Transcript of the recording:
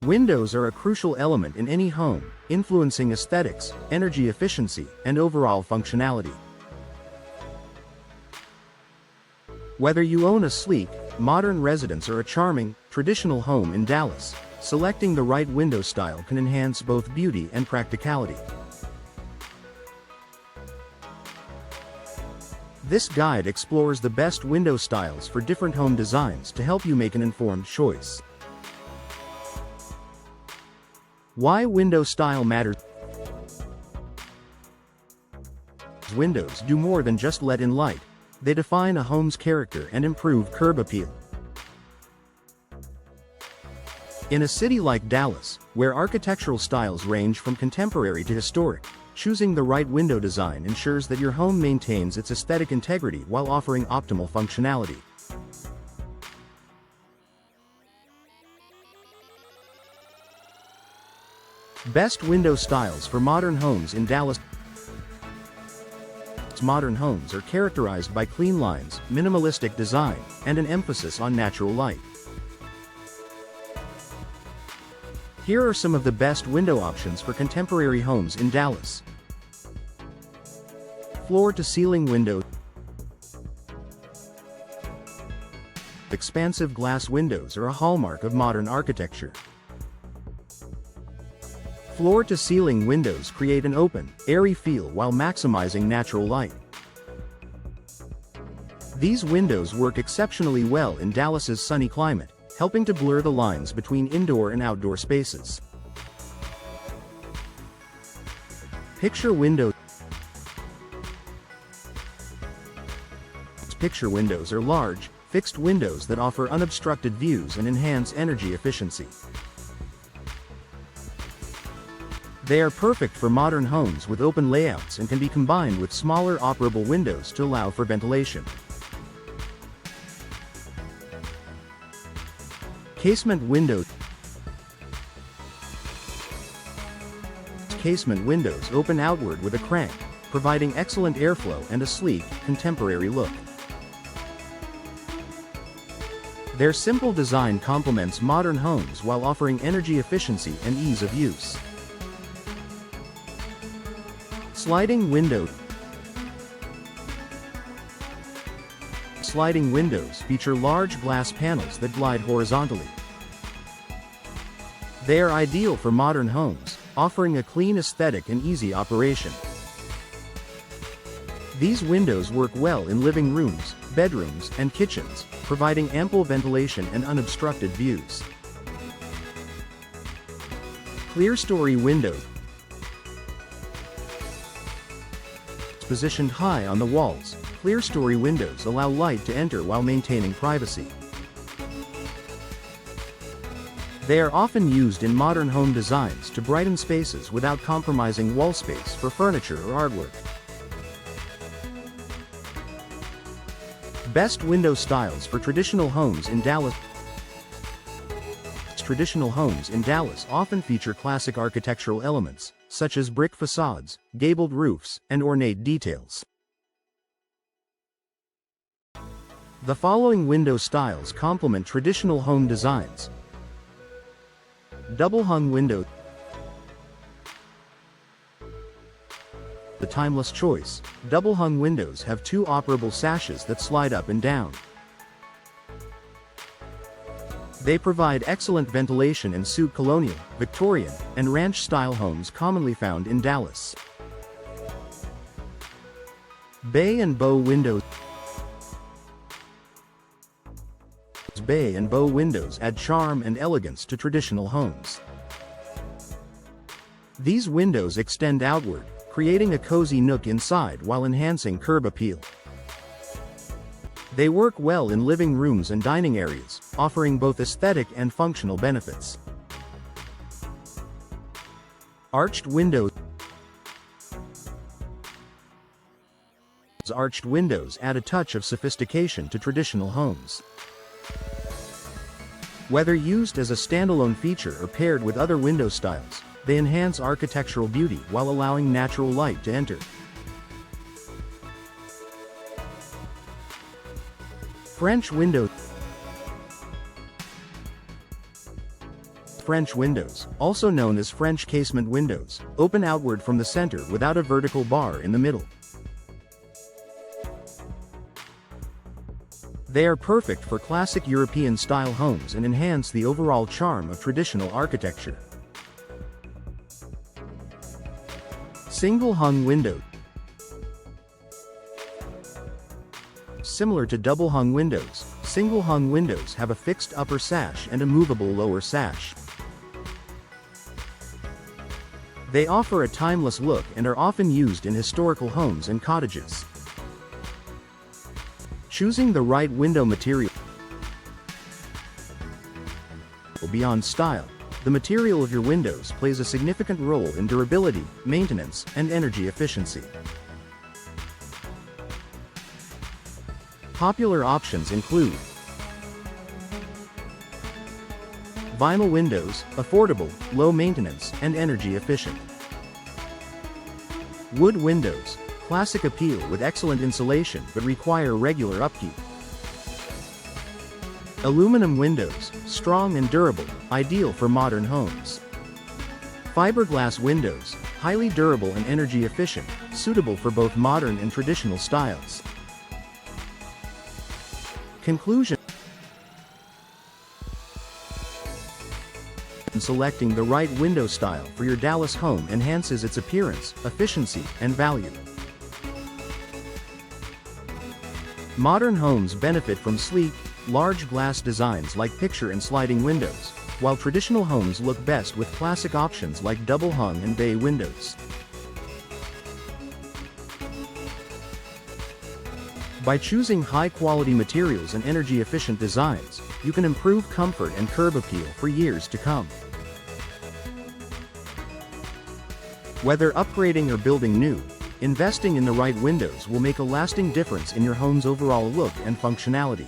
Windows are a crucial element in any home, influencing aesthetics, energy efficiency, and overall functionality. Whether you own a sleek, modern residence or a charming, traditional home in Dallas, selecting the right window style can enhance both beauty and practicality. This guide explores the best window styles for different home designs to help you make an informed choice. Why window style matters. Windows do more than just let in light. They define a home's character and improve curb appeal. In a city like Dallas, where architectural styles range from contemporary to historic, choosing the right window design ensures that your home maintains its aesthetic integrity while offering optimal functionality. Best window styles for modern homes in Dallas. Modern homes are characterized by clean lines, minimalistic design, and an emphasis on natural light. Here are some of the best window options for contemporary homes in Dallas. Floor-to-ceiling windows. Expansive glass windows are a hallmark of modern architecture. Floor-to-ceiling windows create an open, airy feel while maximizing natural light. These windows work exceptionally well in Dallas's sunny climate, helping to blur the lines between indoor and outdoor spaces. Picture windows. Picture windows are large, fixed windows that offer unobstructed views and enhance energy efficiency. They are perfect for modern homes with open layouts and can be combined with smaller operable windows to allow for ventilation. Casement windows. Casement windows open outward with a crank, providing excellent airflow and a sleek, contemporary look. Their simple design complements modern homes while offering energy efficiency and ease of use. Sliding window. Sliding windows feature large glass panels that glide horizontally. They are ideal for modern homes, offering a clean aesthetic and easy operation. These windows work well in living rooms, bedrooms, and kitchens, providing ample ventilation and unobstructed views. Clerestory windows. Positioned high on the walls, clerestory windows allow light to enter while maintaining privacy. They are often used in modern home designs to brighten spaces without compromising wall space for furniture or artwork. Best window styles for traditional homes in Dallas. Traditional homes in Dallas often feature classic architectural elements, such as brick facades, gabled roofs, and ornate details. The following window styles complement traditional home designs. Double-hung windows. The timeless choice, double-hung windows have two operable sashes that slide up and down. They provide excellent ventilation in suit colonial, Victorian, and ranch-style homes commonly found in Dallas. Bay and bow windows. Bay and bow windows add charm and elegance to traditional homes. These windows extend outward, creating a cozy nook inside while enhancing curb appeal. They work well in living rooms and dining areas, offering both aesthetic and functional benefits. Arched windows. Arched windows add a touch of sophistication to traditional homes. Whether used as a standalone feature or paired with other window styles, they enhance architectural beauty while allowing natural light to enter. French windows. French windows, also known as French casement windows, open outward from the center without a vertical bar in the middle. They are perfect for classic European-style homes and enhance the overall charm of traditional architecture. Single-hung window. Similar to double-hung windows, single-hung windows have a fixed upper sash and a movable lower sash. They offer a timeless look and are often used in historical homes and cottages. Choosing the right window material. Beyond style, the material of your windows plays a significant role in durability, maintenance, and energy efficiency. Popular options include vinyl windows, affordable, low maintenance, and energy efficient. Wood windows, classic appeal with excellent insulation but require regular upkeep. Aluminum windows, strong and durable, ideal for modern homes. Fiberglass windows, highly durable and energy efficient, suitable for both modern and traditional styles. Conclusion. Selecting the right window style for your Dallas home enhances its appearance, efficiency, and value. Modern homes benefit from sleek, large glass designs like picture and sliding windows, while traditional homes look best with classic options like double-hung and bay windows. By choosing high-quality materials and energy-efficient designs, you can improve comfort and curb appeal for years to come. Whether upgrading or building new, investing in the right windows will make a lasting difference in your home's overall look and functionality.